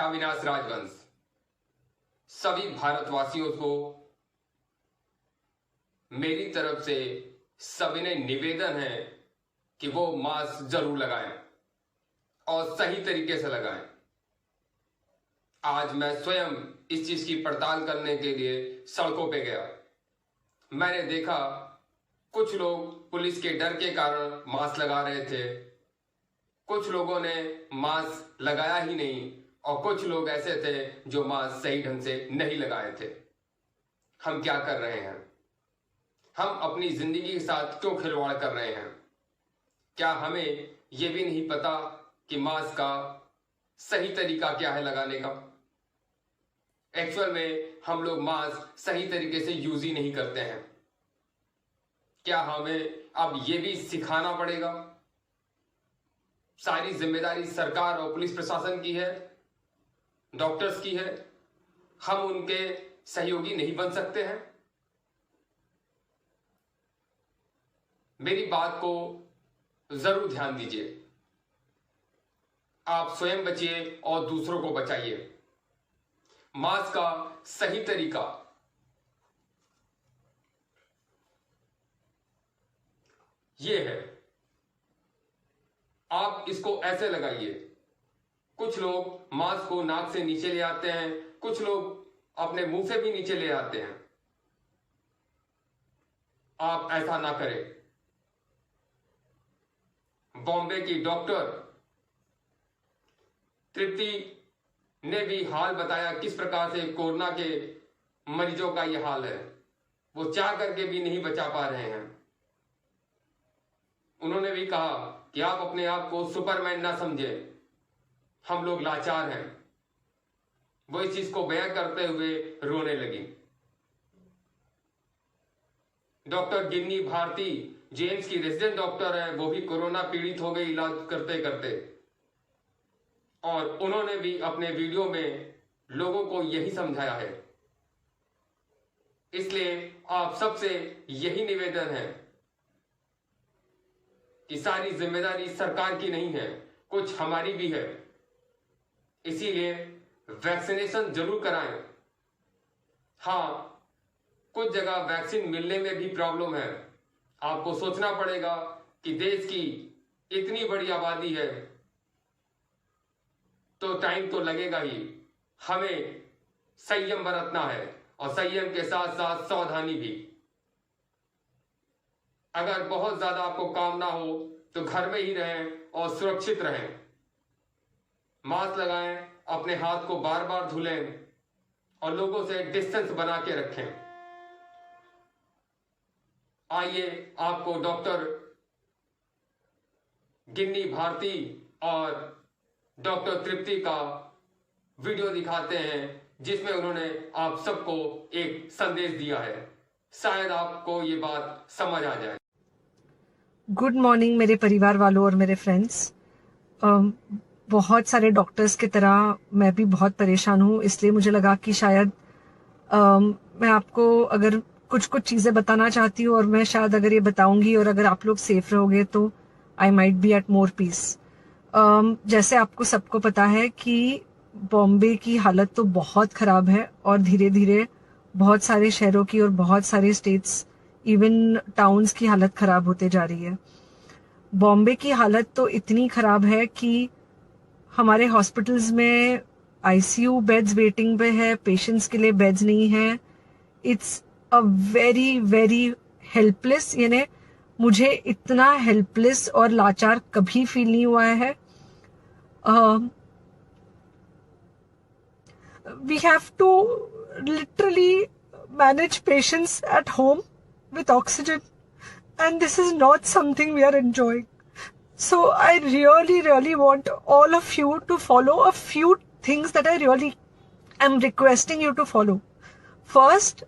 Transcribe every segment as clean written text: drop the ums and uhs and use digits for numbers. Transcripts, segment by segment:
अविनाश राजवंश। सभी भारतवासियों को मेरी तरफ से सविनय निवेदन है कि वो मास्क जरूर लगाएं और सही तरीके से लगाएं। आज मैं स्वयं इस चीज की पड़ताल करने के लिए सड़कों पे गया। मैंने देखा कुछ लोग पुलिस के डर के कारण मास्क लगा रहे थे, कुछ लोगों ने मास्क लगाया ही नहीं और कुछ लोग ऐसे थे जो मास्क सही ढंग से नहीं लगाए थे। हम क्या कर रहे हैं? हम अपनी जिंदगी के साथ क्यों खिलवाड़ कर रहे हैं? क्या हमें यह भी नहीं पता कि मास्क का सही तरीका क्या है लगाने का? एक्चुअल में हम लोग मास्क सही तरीके से यूज ही नहीं करते हैं। क्या हमें अब यह भी सिखाना पड़ेगा? सारी जिम्मेदारी सरकार और पुलिस प्रशासन की है, डॉक्टर्स की है। हम उनके सहयोगी नहीं बन सकते हैं? मेरी बात को जरूर ध्यान दीजिए। आप स्वयं बचिए और दूसरों को बचाइए। मास्क का सही तरीका यह है, आप इसको ऐसे लगाइए। कुछ लोग मास्क को नाक से नीचे ले आते हैं, कुछ लोग अपने मुंह से भी नीचे ले आते हैं। आप ऐसा ना करें। बॉम्बे की डॉक्टर तृप्ति ने भी हाल बताया किस प्रकार से कोरोना के मरीजों का यह हाल है। वो चाह करके भी नहीं बचा पा रहे हैं। उन्होंने भी कहा कि आप अपने आप को सुपरमैन ना समझें, हम लोग लाचार हैं। वो इस चीज को बयां करते हुए रोने लगी। डॉक्टर गिन्नी भारती जेम्स की रेजिडेंट डॉक्टर है, वो भी कोरोना पीड़ित हो गई इलाज करते करते, और उन्होंने भी अपने वीडियो में लोगों को यही समझाया है। इसलिए आप सबसे यही निवेदन है कि सारी जिम्मेदारी सरकार की नहीं है, कुछ हमारी भी है। इसीलिए वैक्सीनेशन जरूर कराएं। हां, कुछ जगह वैक्सीन मिलने में भी प्रॉब्लम है। आपको सोचना पड़ेगा कि देश की इतनी बड़ी आबादी है तो टाइम तो लगेगा ही। हमें संयम बरतना है और संयम के साथ साथ सावधानी भी। अगर बहुत ज्यादा आपको काम ना हो तो घर में ही रहें और सुरक्षित रहें। मास्क लगाएं, अपने हाथ को बार बार धुलें और लोगों से डिस्टेंस बना के रखें। आइए आपको डॉक्टर गिन्नी भारती और डॉक्टर तृप्ति का वीडियो दिखाते हैं जिसमें उन्होंने आप सबको एक संदेश दिया है। शायद आपको ये बात समझ आ जाए। गुड मॉर्निंग मेरे परिवार वालों और मेरे फ्रेंड्स। बहुत सारे डॉक्टर्स की तरह मैं भी बहुत परेशान हूँ, इसलिए मुझे लगा कि शायद मैं आपको अगर कुछ चीज़ें बताना चाहती हूँ और मैं शायद अगर ये बताऊंगी और अगर आप लोग सेफ रहोगे तो I might be at more peace. जैसे आपको सबको पता है कि बॉम्बे की हालत तो बहुत ख़राब है और धीरे धीरे बहुत सारे शहरों की और बहुत सारे स्टेट्स इवन टाउन्स की हालत ख़राब होते जा रही है। बॉम्बे की हालत तो इतनी ख़राब है कि हमारे हॉस्पिटल्स में आईसीयू बेड्स वेटिंग पे है, पेशेंट्स के लिए बेड्स नहीं है। It's a very very helpless, यानी मुझे इतना हेल्पलेस और लाचार कभी फील नहीं हुआ है। We have to literally manage patients at home with oxygen, and this is not something we are enjoying. So I really want all of you to follow a few things that I really am requesting you to follow. First,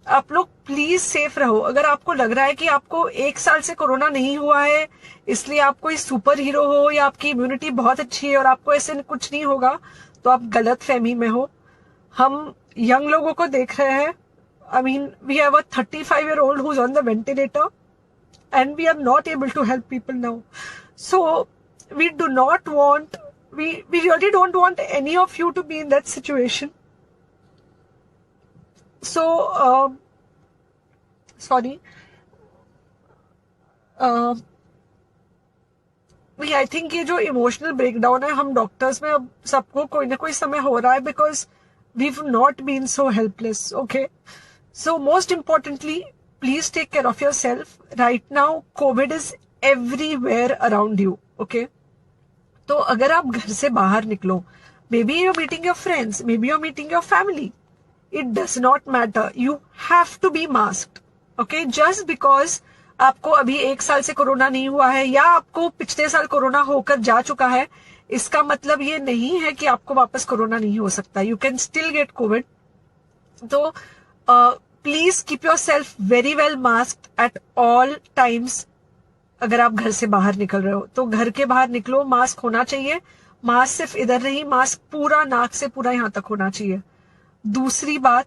आप लोग please safe रहो। अगर आपको लग रहा है कि आपको 1 साल से कोरोना नहीं हुआ है इसलिए आप कोई सुपर हीरो हो या आपकी इम्यूनिटी बहुत अच्छी है और आपको ऐसे कुछ नहीं होगा, तो आप गलत फहमी में हो। हम यंग लोगों को देख रहे हैं। I mean, we have a 35-year-old who's on the ventilator and we are not able to help people now. So we do not want we really don't want any of you to be in that situation. So sorry. I think ये जो emotional breakdown है हम doctors में अब सबको कोई ना कोई समय हो रहा है, because we not been so helpless. Okay, so most importantly please take care of yourself. Right now covid is everywhere around you. Okay, तो अगर आप घर से बाहर निकलो, maybe you're meeting your friends, maybe you're meeting your family, it does not matter, you have to be masked. Okay, just because आपको अभी 1 साल से कोरोना नहीं हुआ है या आपको पिछले साल कोरोना होकर जा चुका है, इसका मतलब ये नहीं है कि आपको वापस कोरोना नहीं हो सकता. You can still get COVID. तो please keep yourself very well masked at all times. अगर आप घर से बाहर निकल रहे हो तो घर के बाहर निकलो, मास्क होना चाहिए. मास्क सिर्फ इधर नहीं, मास्क पूरा नाक से पूरा यहां तक होना चाहिए. दूसरी बात,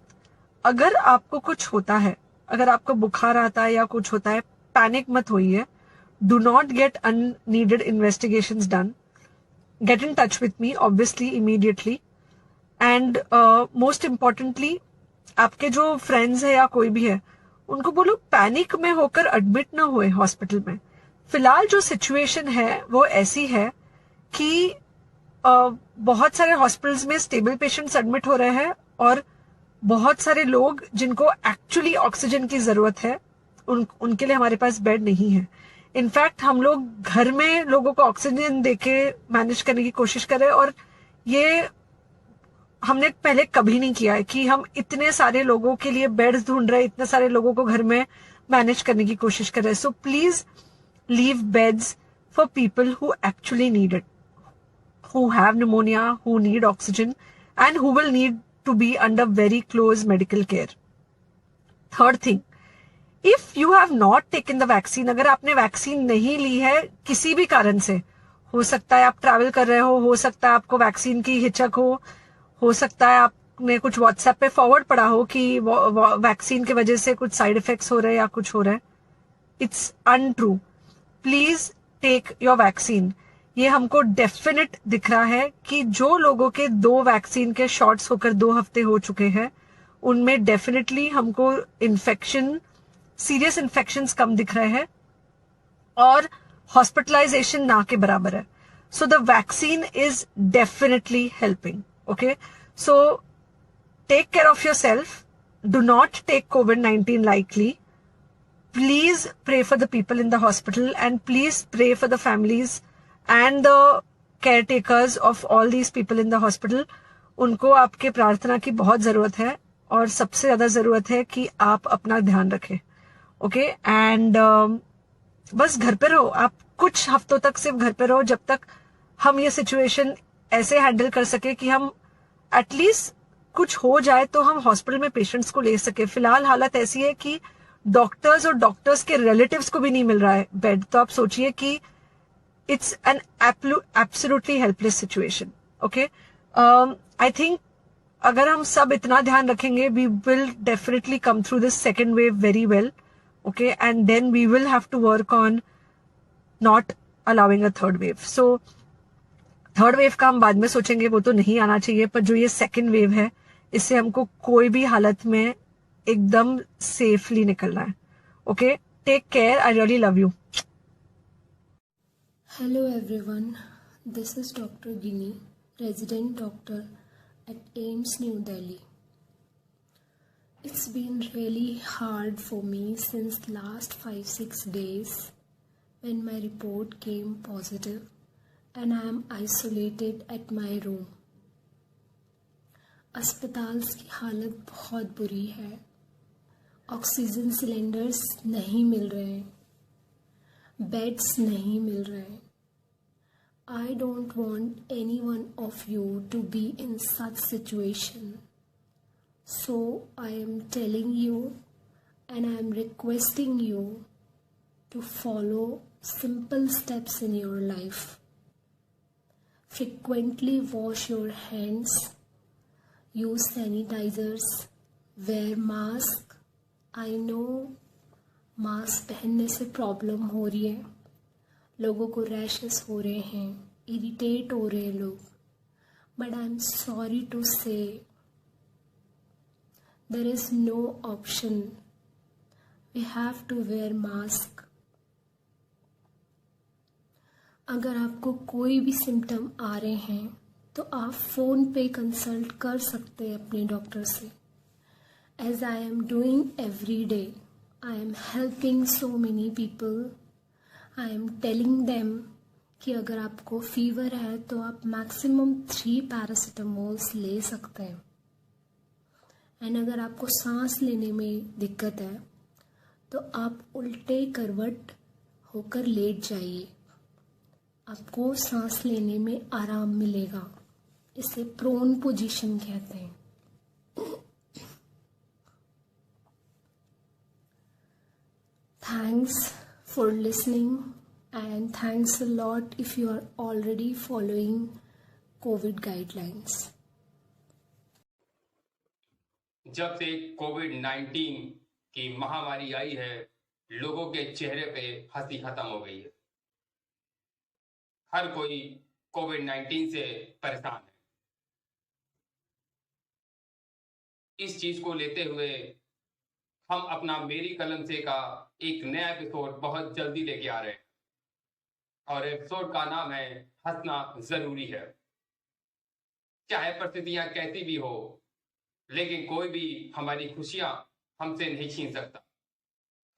अगर आपको कुछ होता है, अगर आपको बुखार आता है या कुछ होता है, पैनिक मत होइए. Do not get unneeded investigations done. Get in touch with me obviously immediately. And most importantly, आपके जो फ्रेंड्स है या कोई भी है, उनको बोलो पैनिक में होकर एडमिट ना हुए हॉस्पिटल में. फिलहाल जो सिचुएशन है वो ऐसी है कि बहुत सारे हॉस्पिटल्स में स्टेबल पेशेंट्स एडमिट हो रहे हैं और बहुत सारे लोग जिनको एक्चुअली ऑक्सीजन की जरूरत है उनके लिए हमारे पास बेड नहीं है. इनफैक्ट हम लोग घर में लोगों को ऑक्सीजन देके मैनेज करने की कोशिश कर रहे हैं, और ये हमने पहले कभी नहीं किया है कि हम इतने सारे लोगों के लिए बेड्स ढूंढ रहे हैं, इतने सारे लोगों को घर में मैनेज करने की कोशिश कर रहे हैं. So please leave beds for people who actually need it, who have pneumonia, who need oxygen, and who will need to be under very close medical care. Third thing, if you have not taken the vaccine, अगर आपने vaccine नहीं ली है किसी भी कारण से, हो सकता है आप ट्रैवल कर रहे हो सकता है आपको वैक्सीन की हिचक हो सकता है आपने कुछ व्हाट्सएप पे फॉरवर्ड पढ़ा हो कि वैक्सीन की वजह से कुछ साइड इफेक्ट्स हो रहे हैं या कुछ हो रहा है. It's untrue. Please take your vaccine. ये हमको डेफिनेट दिख रहा है कि जो लोगों के 2 वैक्सीन के शॉट्स होकर 2 हफ्ते हो चुके हैं, उनमें डेफिनेटली हमको इन्फेक्शन, सीरियस इन्फेक्शंस कम दिख रहे हैं और हॉस्पिटलाइजेशन ना के बराबर है. So the vaccine is definitely helping. Okay, so take care of yourself. Do not take COVID-19 lightly. Please pray for the people in the hospital and please pray for the families and the caretakers of all these people in the hospital. उनको आपके प्रार्थना की बहुत जरूरत है और सबसे ज्यादा जरूरत है कि आप अपना ध्यान रखें. ओके, एंड बस घर पे रहो. आप कुछ हफ्तों तक सिर्फ घर पे रहो जब तक हम ये सिचुएशन ऐसे हैंडल कर सके कि हम एटलीस्ट कुछ हो जाए तो हम हॉस्पिटल में पेशेंट्स को ले सके. फिलहाल हालत ऐसी है कि डॉक्टर्स और डॉक्टर्स के रिलेटिव्स को भी नहीं मिल रहा है बेड. तो आप सोचिए कि it's an absolutely helpless situation. Okay, I think अगर हम सब इतना ध्यान रखेंगे, we will definitely come through this second wave very well. Okay, and then we will have to work on not allowing a third wave. So third wave का हम बाद में सोचेंगे, वो तो नहीं आना चाहिए, पर जो ये सेकेंड वेव है इससे हमको कोई भी हालत में एकदम सेफली निकलना है. Okay, take care. I really love you. Hello everyone, this is Dr. Gini, resident doctor at AIIMS New Delhi. It's been really hard for me since last 5-6 days when my report came positive and I am isolated at my room. अस्पताल की हालत बहुत बुरी है. Oxygen cylinders नहीं मिल रहे, beds नहीं मिल रहे. I don't want any one of you to be in such situation. So I am telling you and I am requesting you to follow simple steps in your life. Frequently wash your hands, use sanitizers, wear mask. I know mask पहनने से problem हो रही है, लोगों को rashes हो रहे हैं, इरिटेट हो रहे हैं लोग, but I am sorry to say there is no option, we have to wear mask. अगर आपको कोई भी सिम्टम आ रहे हैं तो आप फ़ोन पे कंसल्ट कर सकते हैं अपने डॉक्टर से। As I am doing every day, I am helping so many people. I am telling them कि अगर आपको फीवर है तो आप मैक्सिमम 3 पैरासीटामोल्स ले सकते हैं। एंड अगर आपको सांस लेने में दिक्कत है तो आप उल्टे करवट होकर लेट जाइए, आपको सांस लेने में आराम मिलेगा। इसे प्रोन पोजीशन कहते हैं। Thanks for listening and thanks a lot if you are already following COVID guidelines. जब से कोविड-19 की महामारी आई है, लोगों के चेहरे पे हंसी खत्म हो गई है। हर कोई कोविड-19 से परेशान है। इस चीज को लेते हुए हम अपना मेरी कलम से का एक नया एपिसोड बहुत जल्दी लेके आ रहे हैं और एपिसोड का नाम है हंसना जरूरी है। चाहे परिस्थितियां कैसी भी हो, लेकिन कोई भी हमारी खुशियां हमसे नहीं छीन सकता,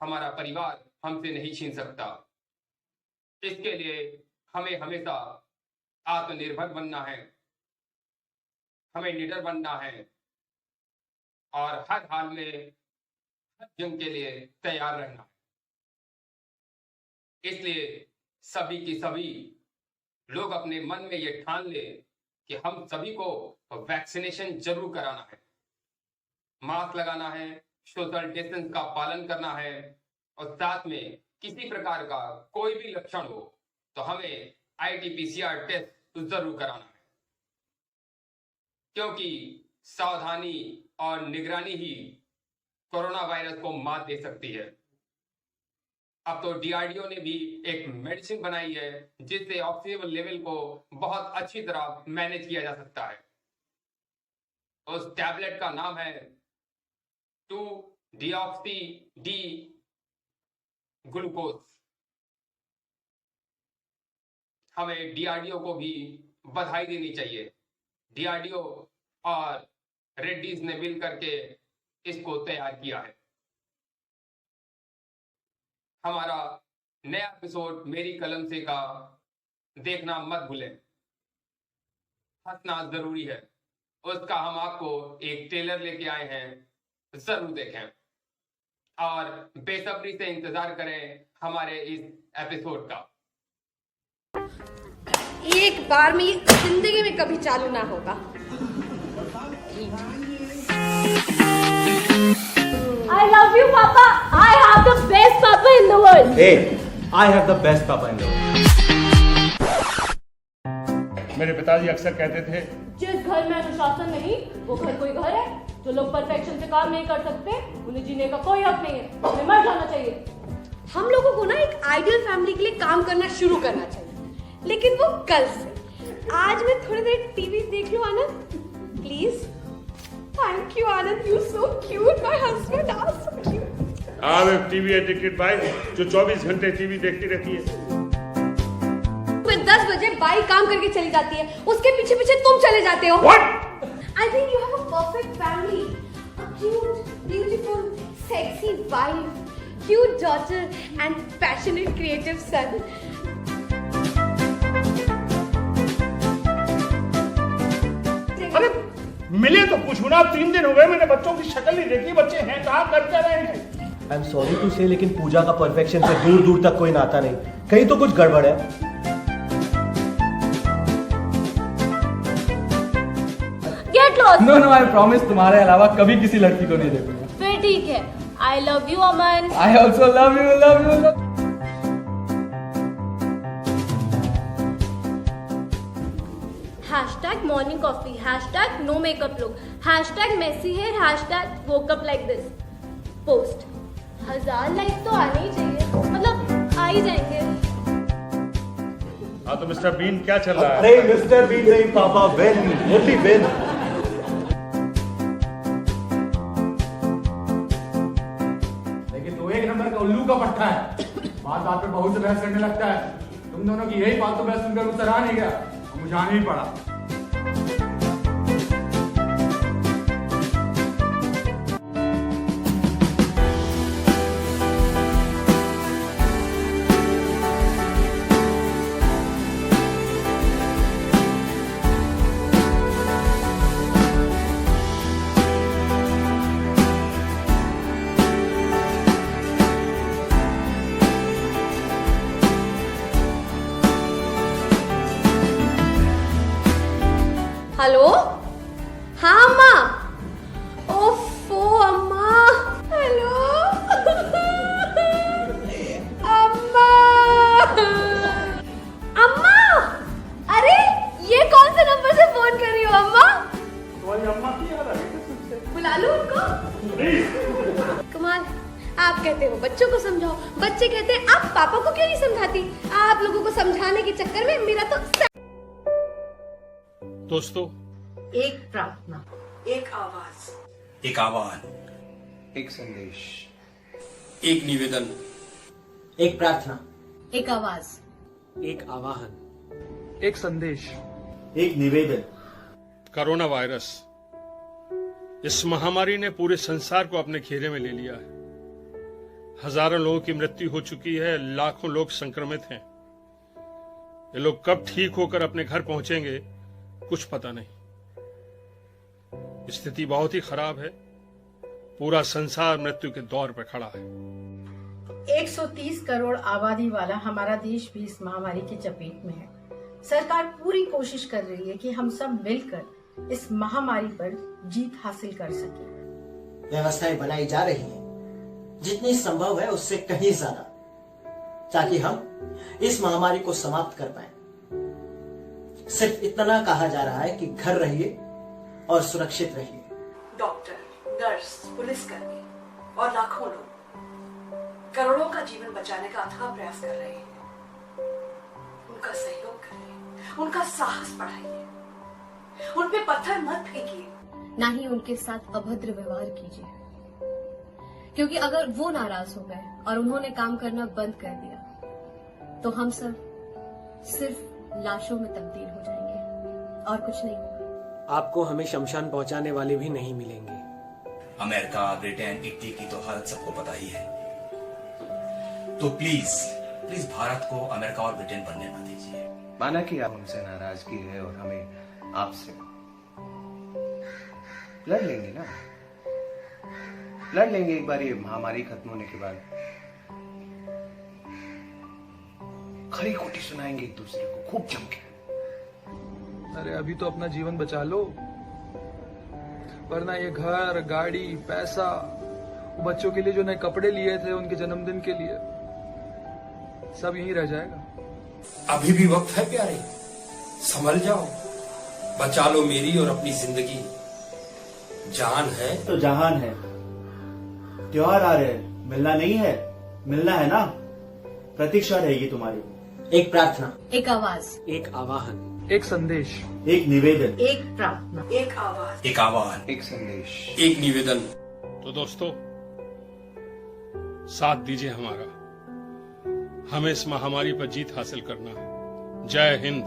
हमारा परिवार हमसे नहीं छीन सकता। इसके लिए हमें हमेशा आत्मनिर्भर बनना है, हमें निडर बनना है और हर हाल में जंग के लिए तैयार रहना है। इसलिए सभी की सभी लोग अपने मन में ये ठान ले कि हम सभी को वैक्सीनेशन जरूर कराना है, मास्क लगाना है, सोशल डिस्टेंस का पालन करना है और साथ में किसी प्रकार का कोई भी लक्षण हो तो हमें RT-PCR टेस्ट जरूर कराना है, क्योंकि सावधानी और निगरानी ही कोरोना वायरस को मात दे सकती है। अब तो DRDO ने भी एक मेडिसिन बनाई है जिससे ऑक्सीजन लेवल को बहुत अच्छी तरह मैनेज किया जा सकता है। उस टैबलेट का नाम है 2-deoxy-D ग्लूकोज। हमें DRDO को भी बधाई देनी चाहिए। DRDO और रेड्डीज ने मिल करके इसको तैयार किया है। हमारा नया एपिसोड मेरी कलम से का देखना मत भूलें। हंसना जरूरी है, उसका हम आपको एक ट्रेलर लेके आए हैं, जरूर देखें और बेसब्री से इंतजार करें हमारे इस एपिसोड का। एक बार में ये जिंदगी में कभी चालू ना होगा। I love you, Papa. I have the best Papa in the world. Hey, I have the best Papa in the world. मेरे पिताजी अक्सर कहते थे, जिस घर में अनुशासन नहीं, वो घर कोई घर है। जो लोग परफेक्शन से काम नहीं कर सकते, उन्हें जीने का कोई हक नहीं है, उन्हें मर जाना चाहिए। हम लोगों को ना एक आइडियल फैमिली के लिए काम करना शुरू करना चाहिए, लेकिन वो कल से। आज मैं थोड़ी देर टीवी देख लूं आनंद, please. Thank you, Anand. You're so cute. My husband are so cute. I'm a TV addicted by जो 24 घंटे टीवी देखती रहती है। फिर 10 बजे बाई काम करके चली जाती है, उसके पीछे पीछे तुम चले जाते हो। What? I think you have a perfect family. A cute, beautiful, sexy wife, cute daughter, and passionate, creative son. अरे मिले तो पूछू ना, 3 दिन हो गए मैंने बच्चों की शक्ल नहीं देखी। बच्चे हैं कहाँ, कर क्या रहे हैं? आई एम सॉरी टू से, लेकिन पूजा का परफेक्शन से दूर दूर तक कोई नाता नहीं। कहीं तो कुछ गड़बड़ है। Get lost. No I promise तुम्हारे अलावा कभी किसी लड़की को नहीं देखूंगा। फिर ठीक है। I love you, Aman. I also love you, love you. Hashtag morning coffee. Hashtag no makeup look. Hashtag messy hair. Hashtag woke up like this. Post. 1000 like तो आने ही चाहिए, मतलब आ ही जाएंगे। हाँ तो मिस्टर बीन क्या चल रहा है? नहीं मिस्टर बीन नहीं पापा, बेन, ओनली बेन। लेकिन तू एक नंबर का उल्लू का पट्टा है, बात बात पे बहुत से बहस करने लगता है। तुम दोनों की यही फालतू बहस सुनकर मुझसे रहा नहीं गया, मुझे आना ही पड़ा। हेलो, हाँ अम्मा। ओफो अम्मा, हेलो अम्मा। अम्मा, अरे ये कौन से नंबर से फोन कर रही हो अम्मा? तुम्हारी अम्मा की याद आ रही है? बुला लूं उनको? कमाल, आप कहते हो बच्चों को समझाओ, बच्चे कहते हैं आप पापा को क्यों नहीं समझाती? आप लोगों को समझाने के चक्कर में मेरा तो दोस्तों, एक प्रार्थना, एक आवाज, एक आह्वान, एक संदेश, एक निवेदन, एक प्रार्थना, एक आवाज, एक आवाहन, एक संदेश, एक निवेदन। कोरोना वायरस, इस महामारी ने पूरे संसार को अपने घेरे में ले लिया है। हजारों लोगों की मृत्यु हो चुकी है, लाखों लोग संक्रमित हैं। ये लोग कब ठीक होकर अपने घर पहुंचेंगे कुछ पता नहीं। स्थिति बहुत ही खराब है, पूरा संसार मृत्यु के दौर पर खड़ा है। 130 करोड़ आबादी वाला हमारा देश भी इस महामारी की चपेट में है। सरकार पूरी कोशिश कर रही है कि हम सब मिलकर इस महामारी पर जीत हासिल कर सकें। व्यवस्थाएं बनाई जा रही हैं, जितनी संभव है उससे कहीं ज्यादा, ताकि हम इस महामारी को समाप्त कर पाएं। सिर्फ इतना कहा जा रहा है कि घर रहिए और सुरक्षित रहिए। डॉक्टर, नर्स, पुलिसकर्मी और लाखों लोग करोड़ों का जीवन बचाने का अथक प्रयास कर रहे हैं। उनका सहयोग करिए, उनका साहस बढ़ाइए, उन पे पत्थर मत फेंकिए, ना ही उनके साथ अभद्र व्यवहार कीजिए, क्योंकि अगर वो नाराज हो गए और उन्होंने काम करना बंद कर दिया तो हम सब सिर्फ लाशों में तब्दील हो जाएंगे और कुछ नहीं होगा। आपको हमें शमशान पहुंचाने वाले भी नहीं मिलेंगे। अमेरिका, ब्रिटेन, इटली की तो हालत सबको पता ही है। तो प्लीज प्लीज भारत को अमेरिका और ब्रिटेन बनने न दीजिए। माना कि आप हमसे नाराजगी है और हमें आपसे, लड़ लेंगे ना, लड़ लेंगे एक बार ये महामारी खत्म होने के बाद। खरी खोटी सुनाएंगे एक दूसरे को खूब जम के। अरे अभी तो अपना जीवन बचा लो, वरना ये घर, गाड़ी, पैसा, बच्चों के लिए जो नए कपड़े लिए थे उनके जन्मदिन के लिए, सब यहीं रह जाएगा। अभी भी वक्त है प्यारे, संभल जाओ, बचा लो मेरी और अपनी जिंदगी। जान है तो जहान है। त्योहार आ रहे हैं, मिलना नहीं है, मिलना है ना। प्रतीक्षा रहेगी तुम्हारी। एक प्रार्थना, एक आवाज, एक आवाहन, एक संदेश, एक निवेदन, एक प्रार्थना, एक आवाज, एक आह्वान, एक संदेश, एक निवेदन। तो दोस्तों, साथ दीजिए हमारा, हमें इस महामारी पर जीत हासिल करना है। जय हिंद।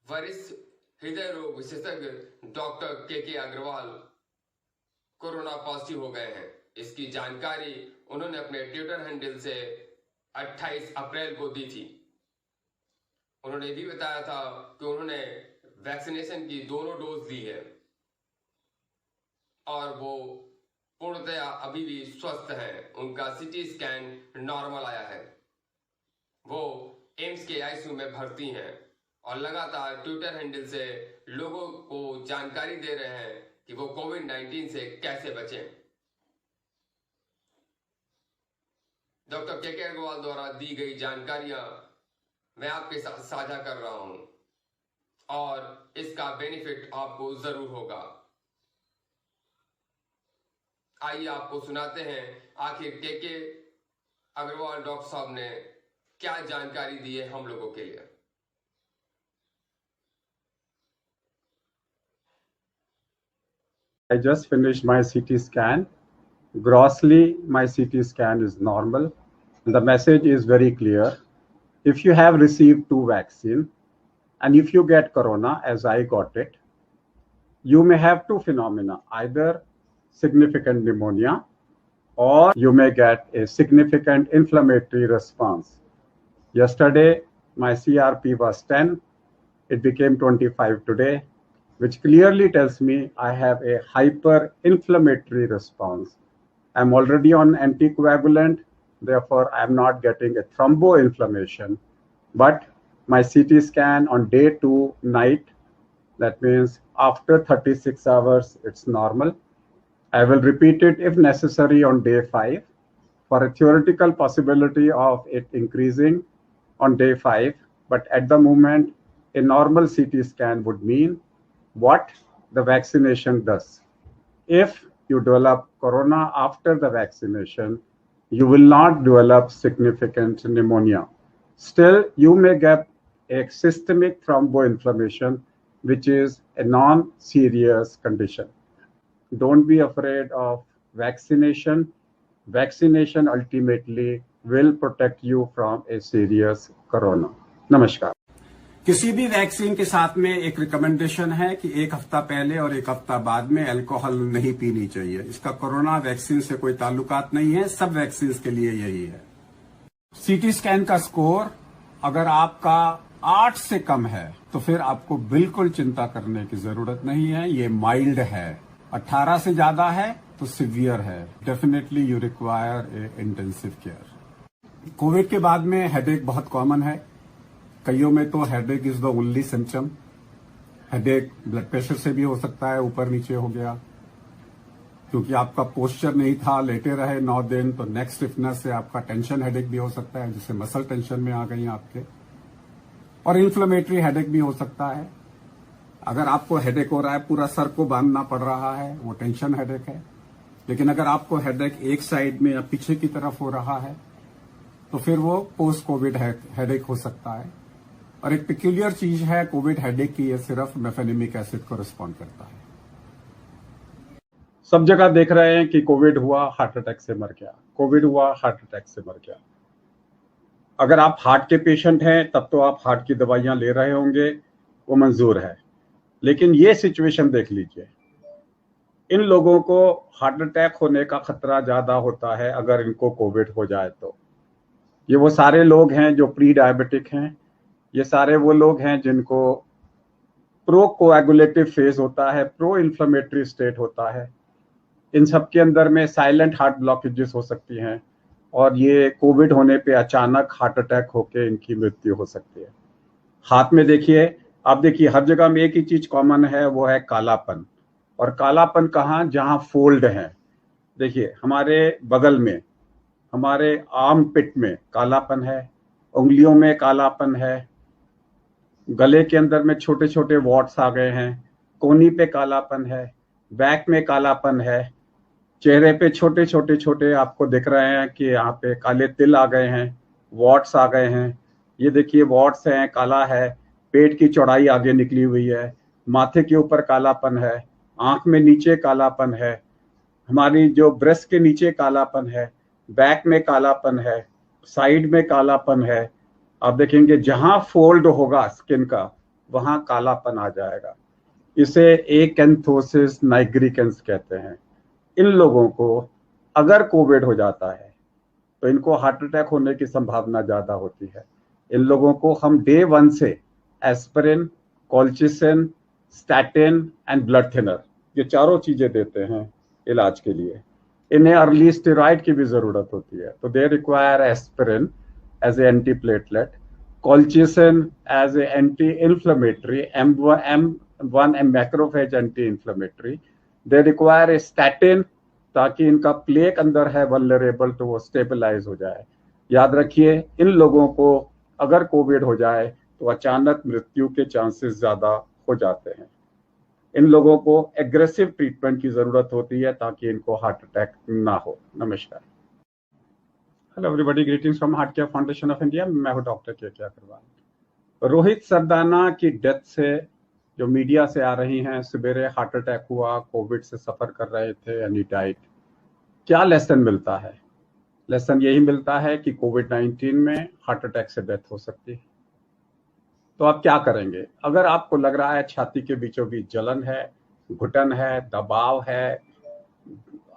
वरिष्ठ हृदय रोग विशेषज्ञ डॉक्टर के अग्रवाल कोरोना पॉजिटिव हो गए हैं। इसकी जानकारी उन्होंने अपने ट्विटर हैंडल से 28 अप्रैल को दी थी। उन्होंने ये भी बताया था कि उन्होंने वैक्सीनेशन की दोनों डोज दी है और वो पूर्णतया अभी भी स्वस्थ हैं। उनका सीटी स्कैन नॉर्मल आया है। वो एम्स के आईसीयू में भर्ती हैं और लगातार ट्विटर हैंडल से लोगों को जानकारी दे रहे हैं कि वो कोविड-19 से कैसे बचें। डॉक्टर के अग्रवाल द्वारा दी गई जानकारियां मैं आपके साथ साझा कर रहा हूं और इसका बेनिफिट आपको जरूर होगा। आइए आपको सुनाते हैं आखिर के अग्रवाल डॉक्टर साहब ने क्या जानकारी दी है हम लोगों के लिए। I just finished my CT scan. Grossly, my CT scan is normal. The message is very clear. If you have received 2 vaccines and if you get corona, as I got it, you may have 2 phenomena, either significant pneumonia or you may get a significant inflammatory response. Yesterday, my CRP was 10. It became 25 today, which clearly tells me I have a hyper-inflammatory response. I'm already on anticoagulant, therefore I'm not getting a thromboinflammation. But my CT scan on day 2 night, that means after 36 hours, it's normal. I will repeat it if necessary on day 5 for a theoretical possibility of it increasing on day 5. But at the moment, a normal CT scan would mean what the vaccination does. If you develop corona after the vaccination, you will not develop significant pneumonia. Still, you may get a systemic thromboinflammation, which is a non-serious condition. Don't be afraid of vaccination. Vaccination ultimately will protect you from a serious corona. नमस्कार। किसी भी vaccine के साथ में एक recommendation है कि 1 हफ्ता पहले और 1 हफ्ता बाद में अल्कोहल नहीं पीनी चाहिए। इसका कोरोना वैक्सीन से कोई ताल्लुकात नहीं है, सब वैक्सीन के लिए यही है। सीटी स्कैन का स्कोर अगर आपका 8 से कम है तो फिर आपको बिल्कुल चिंता करने की जरूरत नहीं है, ये माइल्ड है। 18 से ज्यादा है तो सीवियर है। Definitely you require a intensive care. Covid के बाद में हेडेक बहुत कॉमन है। कईयों में तो headache is the only symptom. Headache blood pressure से भी हो सकता है, ऊपर नीचे हो गया क्योंकि आपका पोस्चर नहीं था, लेटे रहे 9 दिन, तो नेक स्टिफनेस से आपका टेंशन हेडेक भी हो सकता है, जिससे मसल टेंशन में आ गई आपके। और इन्फ्लेमेटरी हेडेक भी हो सकता है। अगर आपको हेडेक हो रहा है, पूरा सर को बांधना पड़ रहा है, वो टेंशन हेडेक है। लेकिन अगर आपको हेडेक एक साइड में या पीछे की तरफ हो रहा है तो फिर वो पोस्ट कोविड हेडेक हो सकता है। और एक पिक्यूलियर चीज है कोविड हेडेक की, ये सिर्फ मेफेनेमिक एसिड को रिस्पॉन्ड करता है। सब जगह देख रहे हैं कि कोविड हुआ, हार्ट अटैक से मर गया, कोविड हुआ, हार्ट अटैक से मर गया। अगर आप हार्ट के पेशेंट हैं तब तो आप हार्ट की दवाइयां ले रहे होंगे, वो मंजूर है। लेकिन ये सिचुएशन देख लीजिए, इन लोगों को हार्ट अटैक होने का खतरा ज्यादा होता है अगर इनको कोविड हो जाए तो। ये वो सारे लोग हैं जो प्री डायबिटिक हैं, ये सारे वो लोग हैं जिनको प्रो कोएगुलेटिव फेज होता है, प्रो इन्फ्लेमेटरी स्टेट होता है। इन सब के अंदर में साइलेंट हार्ट ब्लॉकेजेस हो सकती हैं और ये कोविड होने पे अचानक हार्ट अटैक होके इनकी मृत्यु हो सकती है। हाथ में देखिए, आप देखिए हर जगह में एक ही चीज कॉमन है, वो है कालापन। और कालापन कहाँ? जहाँ फोल्ड है। देखिए हमारे बगल में, हमारे आर्म पिट में कालापन है, उंगलियों में कालापन है, गले के अंदर में छोटे छोटे वॉट्स आ गए हैं, कोहनी पे कालापन है, बैक में कालापन है, चेहरे पे छोटे छोटे आपको दिख रहे हैं कि यहाँ पे काले तिल आ गए हैं, वॉट्स आ गए हैं। ये देखिए वॉट्स हैं, काला है, पेट की चौड़ाई आगे निकली हुई है, माथे के ऊपर कालापन है, आंख में नीचे कालापन है, हमारी जो ब्रेस्ट के नीचे कालापन है, बैक में कालापन है, साइड में कालापन है। आप देखेंगे जहां फोल्ड होगा स्किन का वहां कालापन आ जाएगा। इसे एकैंथोसिस नाइग्रिकेंस कहते हैं। इन लोगों को अगर कोविड हो जाता है तो इनको हार्ट अटैक होने की संभावना ज्यादा होती है। इन लोगों को हम डे 1 से aspirin, colchicine, statin and blood thinner, ये चारों चीजें देते हैं इलाज के लिए। इन्हें अर्ली स्टेरॉइड की भी जरूरत होती है, तो they require aspirin as an antiplatelet, colchicine as an anti-inflammatory, M1 macrophage anti-inflammatory. They require a statin ताकि इनका प्लेक अंदर है vulnerable तो वो स्टेबलाइज हो जाए। याद रखिए इन लोगों को अगर कोविड हो जाए तो अचानक मृत्यु के चांसेस ज्यादा हो जाते हैं। इन लोगों को एग्रेसिव ट्रीटमेंट की जरूरत होती है ताकि इनको हार्ट अटैक ना हो। नमस्कार। Hello everybody, greetings from heart care foundation of India. मैं हूं डॉक्टर के अग्रवाल। रोहित सरदाना की डेथ से जो मीडिया से आ रही हैं, सवेरे हार्ट अटैक हुआ, कोविड से सफर कर रहे थे एंड ही डाइड, क्या लेसन मिलता है? लेसन यही मिलता है कि कोविड-19 में हार्ट अटैक से डेथ हो सकती है। तो आप क्या करेंगे? अगर आपको लग रहा है छाती के बीचों बीच जलन है, घुटन है, दबाव है,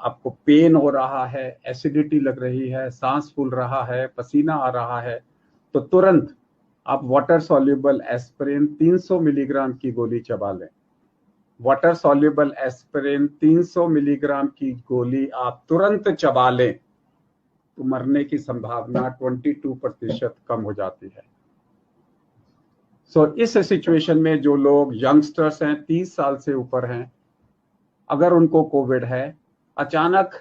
आपको पेन हो रहा है, एसिडिटी लग रही है, सांस फूल रहा है, पसीना आ रहा है, तो तुरंत आप वाटर सॉल्युबल एस्पिरिन 300 मिलीग्राम की गोली चबा लें। वाटर सॉल्युबल एस्पिरिन 300 मिलीग्राम की गोली आप तुरंत चबा लें तो मरने की संभावना 22% कम हो जाती है। इस सिचुएशन में जो लोग यंगस्टर्स हैं, 30 साल से ऊपर हैं, अगर उनको कोविड है, अचानक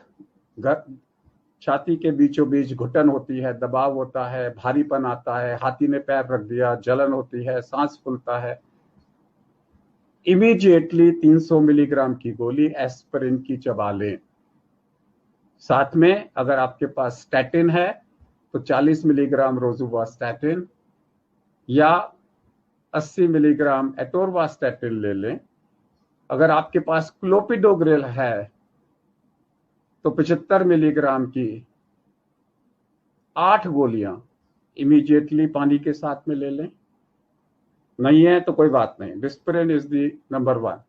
छाती के बीचों बीच घुटन होती है, दबाव होता है, भारीपन आता है, हाथी ने पैर रख दिया, जलन होती है, सांस फूलता है, इमीडिएटली 300 मिलीग्राम की गोली एस्पिरिन की चबा लें। साथ में अगर आपके पास स्टैटिन है तो 40 मिलीग्राम रोजुवास्टैटिन या 80 मिलीग्राम एटोरवास्टैटिन ले लें। अगर आपके पास क्लोपिडोग्रेल है तो 75 मिलीग्राम की 8 गोलियां इमीडिएटली पानी के साथ में ले लें। नहीं है तो कोई बात नहीं, डिस्प्रिन इज द नंबर 1।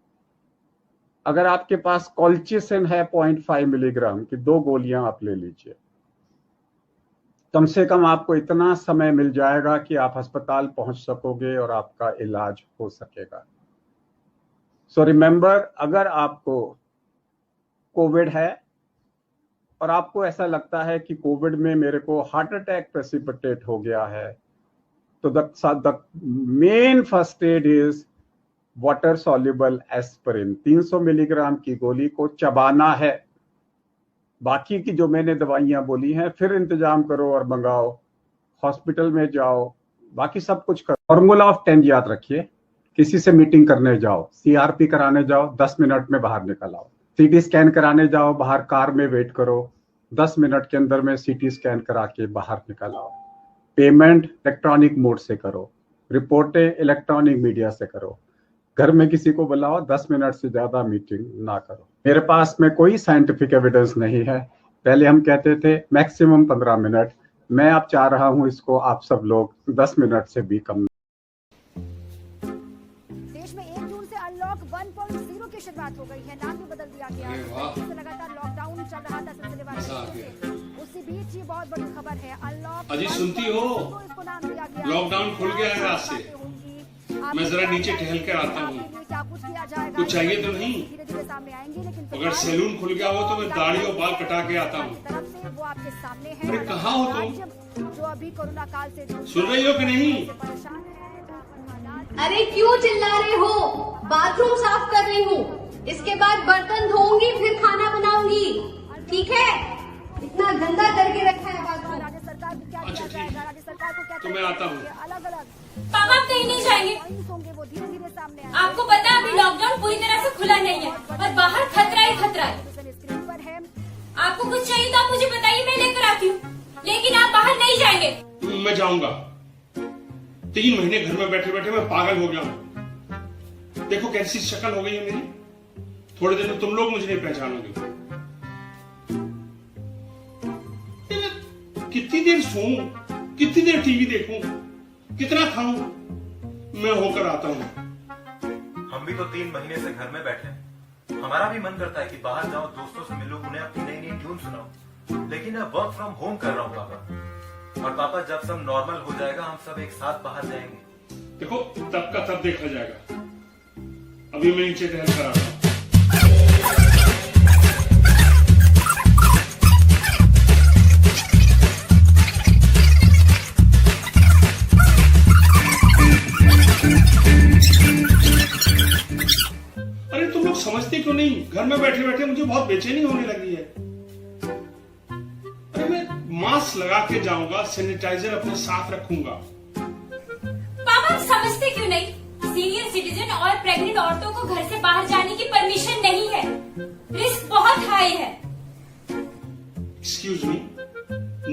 अगर आपके पास कॉल्चिसिन है 0.5 मिलीग्राम की 2 गोलियां आप ले लीजिए। कम से कम आपको इतना समय मिल जाएगा कि आप अस्पताल पहुंच सकोगे और आपका इलाज हो सकेगा। सो रिमेंबर, अगर आपको कोविड है और आपको ऐसा लगता है कि कोविड में मेरे को हार्ट अटैक प्रेसिपिटेट हो गया है, तो the main first aid is water soluble aspirin 300 milligram की गोली को चबाना है। बाकी की जो मैंने दवाइयां बोली हैं फिर इंतजाम करो और मंगाओ, हॉस्पिटल में जाओ, बाकी सब कुछ करो। फॉर्मूला ऑफ 10 याद रखिए। किसी से मीटिंग करने जाओ, सीआरपी कराने जाओ, 10 मिनट में बाहर निकल आओ। सीटी स्कैन कराने जाओ, बाहर कार में वेट करो, 10 मिनट के अंदर में सीटी स्कैन करा के बाहर निकल आओ। पेमेंट इलेक्ट्रॉनिक मोड से करो, रिपोर्टें इलेक्ट्रॉनिक मीडिया से करो। घर में किसी को बुलाओ, 10 मिनट से ज्यादा मीटिंग ना करो। मेरे पास में कोई साइंटिफिक एविडेंस नहीं है। पहले हम कहते थे मैक्सिमम 15 मिनट, मैं अब चाह रहा हूं इसको आप सब लोग 10 मिनट से भी कम। देश में 1 जून से अनलॉक 1.0 की शुरुआत हो गई है। नाम भी बदल दिया गया है। लगातार लॉकडाउन चल रहा था सिलसिले उसी बीच ये बहुत बड़ी खबर है, अनलॉक। अजी सुनती हो, लॉकडाउन खुल गया है आज से। मैं जरा नीचे टहल कर आता हूँ, कुछ चाहिए तो नहीं? अगर सैलून खुल गया हो तो मैं दाढ़ी और बाल कटा के आता हूँ। अरे कहाँ हो तुम? जो अभी कोरोना काल से सुन रही हो कि नहीं? अरे क्यों चिल्ला रहे हो? बाथरूम साफ कर रही हूँ, इसके बाद बर्तन धोऊंगी, फिर खाना बनाऊंगी, ठीक है? इतना गंदा करके रखा है बाथरूम। राज्य सरकार को क्या अच्छा किया जाएगा? राज्य सरकार को क्या तो मैं आता हूँ। अलग अलग पापा आप कहीं नहीं जाएंगे। वो धीरे धीरे सामने आएंगे। आपको पता है अभी लॉकडाउन पूरी तरह से खुला नहीं है और बाहर खतरा ही खतरा है। आपको कुछ चाहिए तो आप मुझे बताइए, मैं लेकर आती हूँ, लेकिन आप बाहर नहीं जाएंगे। मैं जाऊंगा। 3 महीने घर में बैठे बैठे मैं पागल हो गया हूँ। देखो कैसी शक्ल हो गई है मेरी। थोड़े दिन में तुम लोग मुझे नहीं पहचानोगे। कितनी देर सोऊं, कितनी देर टीवी देखूं, कितना खाऊं? मैं होकर आता हूं। हम भी तो 3 महीने से घर में बैठे हैं। हमारा भी मन करता है कि बाहर जाओ, दोस्तों से मिलो, उन्हें अपनी नई नई ट्यून सुनाओ, लेकिन मैं वर्क फ्रॉम होम कर रहा हूँ पापा। और पापा जब सब नॉर्मल हो जाएगा हम सब एक साथ बाहर जाएंगे। देखो तब का तब देखा जाएगा। अभी मैं नीचे टहल कर आता हूं। अरे तुम लोग समझते क्यों नहीं? घर में बैठे बैठे मुझे बहुत बेचैनी होने लगी है। अरे मैं मास्क लगा के जाऊंगा, सैनिटाइजर अपने साथ रखूंगा, समझते क्यों नहीं? सीनियर सिटीजन और प्रेग्नेंट औरतों को घर से बाहर जाने की परमिशन नहीं है। रिस्क बहुत हाई है। एक्सक्यूज मी,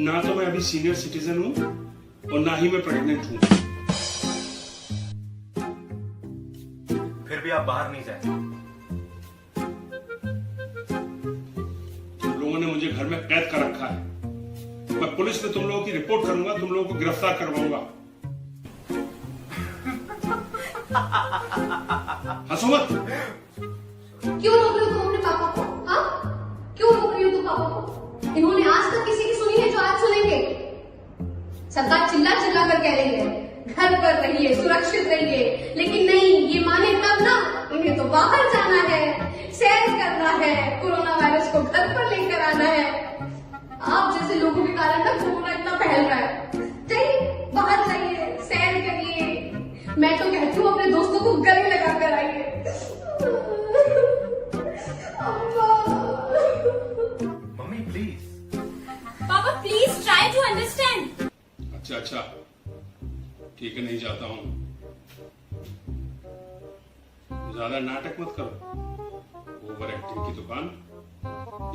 ना तो मैं अभी सीनियर सिटीजन हूँ और ना ही मैं प्रेग्नेंट हूँ। फिर भी आप बाहर नहीं जाएंगे। तुम लोगों ने मुझे घर में कैद कर रखा है। मैं पुलिस में तुम लोगों की रिपोर्ट करूंगा, तुम लोगों को गिरफ्तार करवाऊंगा। हंसो मत। क्यों रोक रहे हो तुम अपने पापा को? हाँ, क्यों रोक रही हो तुम पापा को? इन्होंने आज तक किसी की सुनी है जो आज सुनेंगे? सरकार चिल्ला चिल्ला कर कह रही है घर पर रहिए, सुरक्षित रहिए, लेकिन नहीं, ये माने तब ना, इन्हें तो बाहर जाना है, सैर करना है, कोरोना वायरस को घर पर लेकर आना है। आप जैसे लोगों के कारण ना कोरोना इतना फैल रहा है। जाइए, बाहर जाइए, सैर करिए। मैं तो कहती हूँ अपने दोस्तों को गले लगा कर आइए। Mummy please. पापा प्लीज ट्राई टू अंडरस्टैंड। अच्छा, ठीक है, नहीं जाता हूँ। ज्यादा नाटक मत करो, ओवर एक्टिंग की दुकान।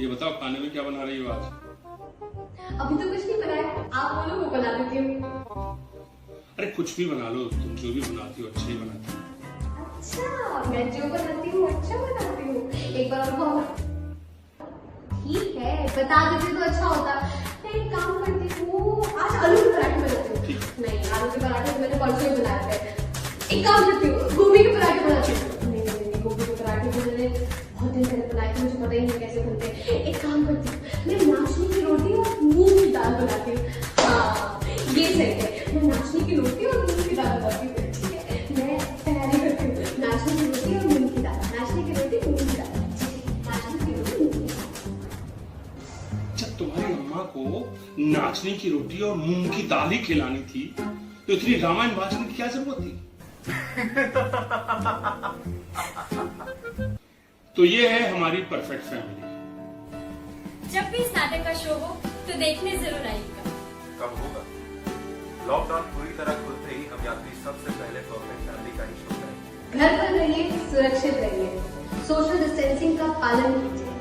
ये बताओ खाने में क्या बना रही हो आज? अभी तो कुछ नहीं बनाया, आप बोलो वो बना देती हूँ। अरे कुछ भी बना लो, तुम जो भी बनाती हो अच्छा ही बनाती हो। अच्छा, मैं जो बनाती हूँ अच्छा बनाती हूँ। एक बार और ठीक है, बता देते तो अच्छा होता। मैं एक काम करती हूँ, आज आलू के पराठे बनाती हूँ। नहीं, आलू के पराठे मैंने परसों ही बनाए थे। एक काम करती हूँ, गोभी के पराठे बनाती हूँ। नहीं, गोभी के पराठे तो मैंने बहुत दिन पहले बनाए थे, मुझे पता ही नहीं कैसे बनते। एक काम करती हूँ, मैं नाचनी की रोटी और मूंग की दाल बनाती हूँ। हाँ, ये सही है, मैं नाचनी की रोटी और मूंग की दाल बनाती हूँ। ठीक है, मैं तैयारी करती हूँ, नाचनी की रोटी और मूंग की दाल, नाचनी की रोटी मूंग की दाल, नाचनी की रोटी मूंग की दाल। जब तुम्हारी अम्मा को नाचने की रोटी और मूंग की दाल ही खिलानी थी तो इतनी रामायण वाचने की क्या जरूरत थी? तो ये है हमारी परफेक्ट फैमिली। जब भी इस नाटक का शो हो तो देखने जरूर आइएगा। कब होगा? लॉकडाउन पूरी तरह खुलते ही हम यात्री सबसे पहले परफेक्ट फैमिली का ही शो करेंगे। घर पर रहिए, सुरक्षित रहिए, सोशल डिस्टेंसिंग का पालन कीजिए।